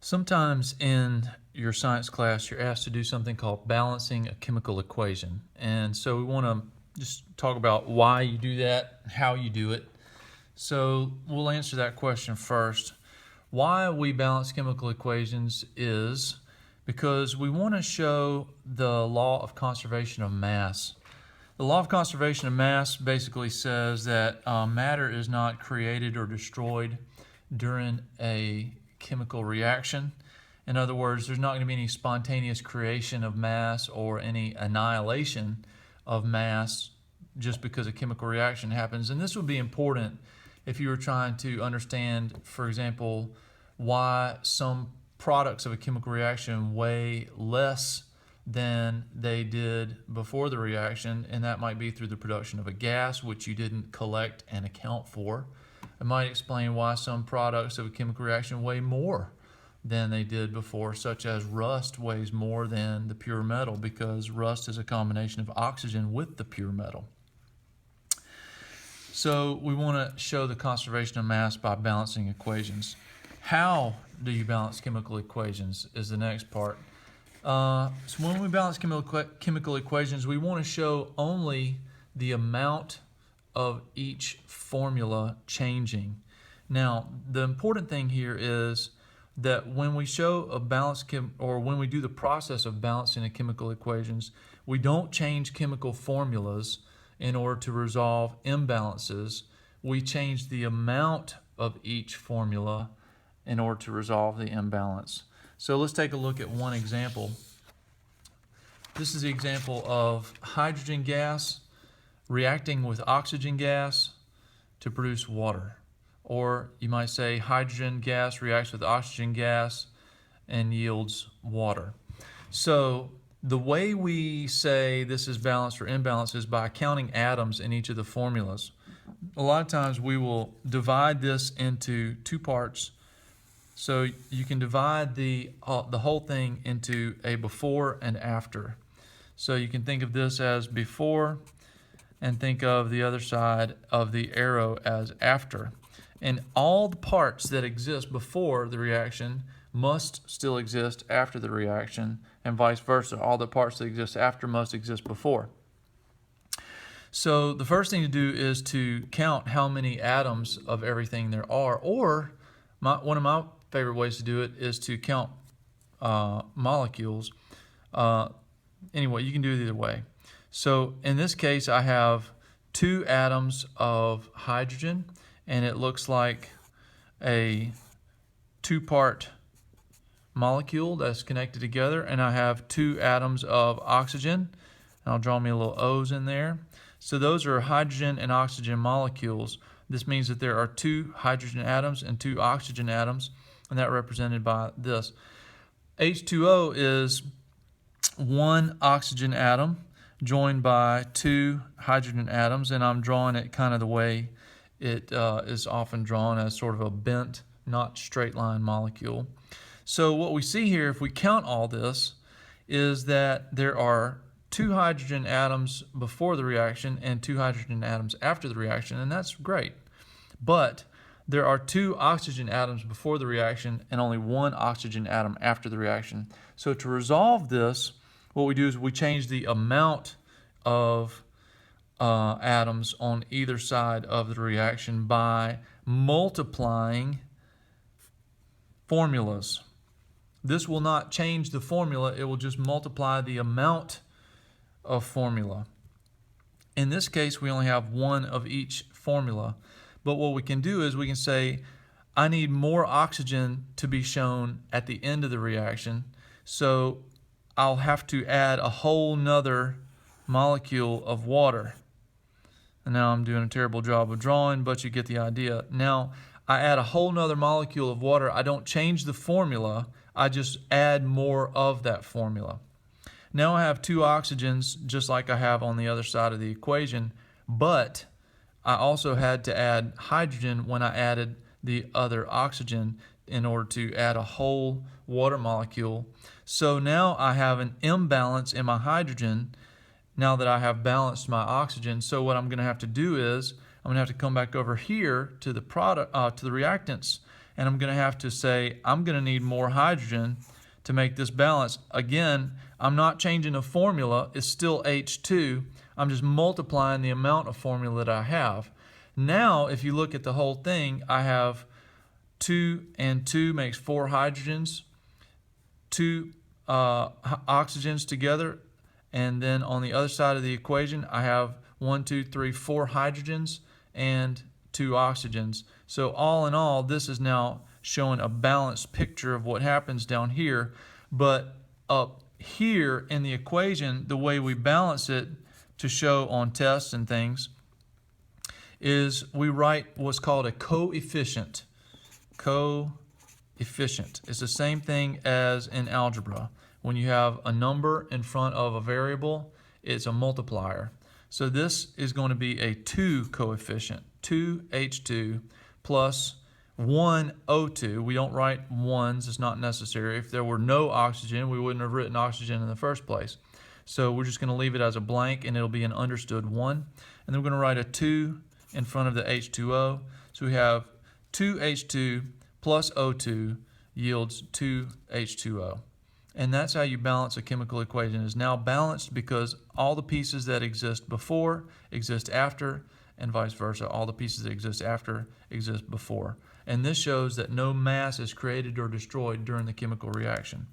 Sometimes in your science class, you're asked to do something called balancing a chemical equation. And so we want to just talk about why you do that, how you do it. So we'll answer that question first. Why we balance chemical equations is because we want to show the law of conservation of mass. The law of conservation of mass basically says that matter is not created or destroyed during a chemical reaction. In other words, there's not going to be any spontaneous creation of mass or any annihilation of mass just because a chemical reaction happens. And this would be important if you were trying to understand, for example, why some products of a chemical reaction weigh less than they did before the reaction, and that might be through the production of a gas which you didn't collect and account for. It might explain why some products of a chemical reaction weigh more than they did before, such as rust weighs more than the pure metal because rust is a combination of oxygen with the pure metal. So we want to show the conservation of mass by balancing equations. How do you balance chemical equations is the next part. So when we balance chemical equations, we want to show only the amount of each formula changing. Now, the important thing here is that when we show a balance or when we do the process of balancing the chemical equations, we don't change chemical formulas in order to resolve imbalances. We change the amount of each formula in order to resolve the imbalance. So let's take a look at one example. This is the example of hydrogen gas reacting with oxygen gas to produce water. Or you might say hydrogen gas reacts with oxygen gas and yields water. So the way we say this is balanced or imbalanced is by counting atoms in each of the formulas. A lot of times we will divide this into two parts. So you can divide the whole thing into a before and after. So you can think of this as before and think of the other side of the arrow as after. And all the parts that exist before the reaction must still exist after the reaction, and vice versa. All the parts that exist after must exist before. So the first thing to do is to count how many atoms of everything there are, or one of my favorite ways to do it is to count molecules. Anyway, you can do it either way. So in this case, I have 2 atoms of hydrogen, and it looks like a 2-part molecule that's connected together. And I have 2 atoms of oxygen, and I'll draw me a little O's in there. So those are hydrogen and oxygen molecules. This means that there are 2 hydrogen atoms and 2 oxygen atoms, and that represented by this. H2O is 1 oxygen atom joined by 2 hydrogen atoms, and I'm drawing it kind of the way it is often drawn, as sort of a bent, not straight line molecule. So what we see here, if we count all this, is that there are 2 hydrogen atoms before the reaction and 2 hydrogen atoms after the reaction, and that's great. But there are 2 oxygen atoms before the reaction and only 1 oxygen atom after the reaction. So to resolve this, what we do is we change the amount of atoms on either side of the reaction by multiplying formulas. This will not change the formula, it will just multiply the amount of formula. In this case, we only have 1 of each formula. But what we can do is we can say, I need more oxygen to be shown at the end of the reaction, so I'll have to add a whole nother molecule of water. And now I'm doing a terrible job of drawing, but you get the idea. Now I add a whole nother molecule of water. I don't change the formula, I just add more of that formula. Now I have 2 oxygens just like I have on the other side of the equation, but I also had to add hydrogen when I added the other oxygen in order to add a whole water molecule. So now I have an imbalance in my hydrogen now that I have balanced my oxygen. So what I'm going to have to do is I'm going to have to come back over here to the product, to the reactants, and I'm going to have to say I'm going to need more hydrogen to make this balance. Again, I'm not changing the formula. It's still H2. I'm just multiplying the amount of formula that I have. Now, if you look at the whole thing, I have 2 and 2 makes 4 hydrogens, 2 oxygens together, and then on the other side of the equation, I have 1, 2, 3, 4 hydrogens and 2 oxygens. So all in all, this is now showing a balanced picture of what happens down here. But up here in the equation, the way we balance it to show on tests and things is we write what's called a coefficient. Coefficient. It's the same thing as in algebra. When you have a number in front of a variable, it's a multiplier. So this is going to be a 2 coefficient, 2H2 plus 1 O2. We don't write ones, it's not necessary. If there were no oxygen, we wouldn't have written oxygen in the first place. So we're just going to leave it as a blank, and it'll be an understood 1. And then we're going to write a 2 in front of the H2O. So we have 2H2 plus O2 yields 2H2O. And that's how you balance a chemical equation. It is now balanced because all the pieces that exist before exist after, and vice versa. All the pieces that exist after exist before. And this shows that no mass is created or destroyed during the chemical reaction.